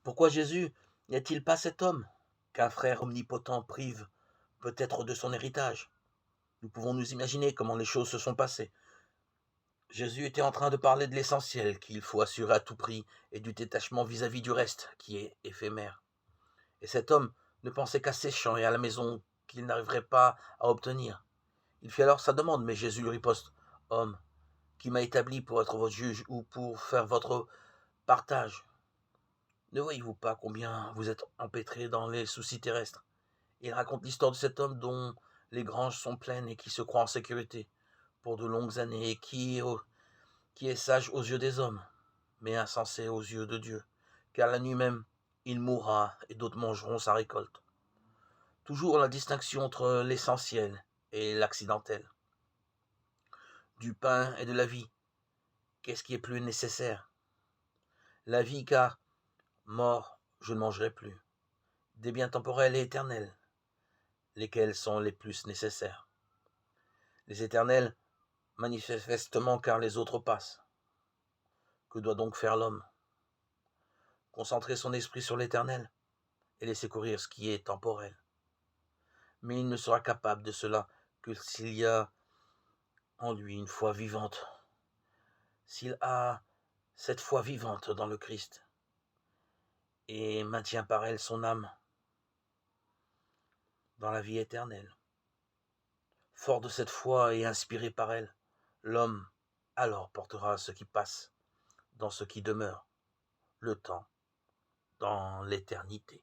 Pourquoi Jésus n'est-il pas cet homme qu'un frère omnipotent prive peut-être de son héritage? Nous pouvons nous imaginer comment les choses se sont passées. Jésus était en train de parler de l'essentiel qu'il faut assurer à tout prix et du détachement vis-à-vis du reste qui est éphémère. Et cet homme ne pensait qu'à ses champs et à la maison qu'il n'arriverait pas à obtenir. Il fit alors sa demande, mais Jésus lui riposte: Homme, qui m'a établi pour être votre juge ou pour faire votre partage? Ne voyez-vous pas combien vous êtes empêtrés dans les soucis terrestres? Il raconte l'histoire de cet homme dont les granges sont pleines et qui se croit en sécurité pour de longues années et qui est sage aux yeux des hommes, mais insensé aux yeux de Dieu, car la nuit même, il mourra et d'autres mangeront sa récolte. Toujours la distinction entre l'essentiel et l'accidentel. Du pain et de la vie, qu'est-ce qui est plus nécessaire? La vie, car mort, je ne mangerai plus. Des biens temporels et éternels, lesquels sont les plus nécessaires? Les éternels, manifestement, car les autres passent. Que doit donc faire l'homme? Concentrer son esprit sur l'éternel et laisser courir ce qui est temporel. Mais il ne sera capable de cela que s'il y a en lui une foi vivante, s'il a cette foi vivante dans le Christ et maintient par elle son âme dans la vie éternelle. Fort de cette foi et inspiré par elle, l'homme alors portera ce qui passe dans ce qui demeure, le temps, dans l'éternité.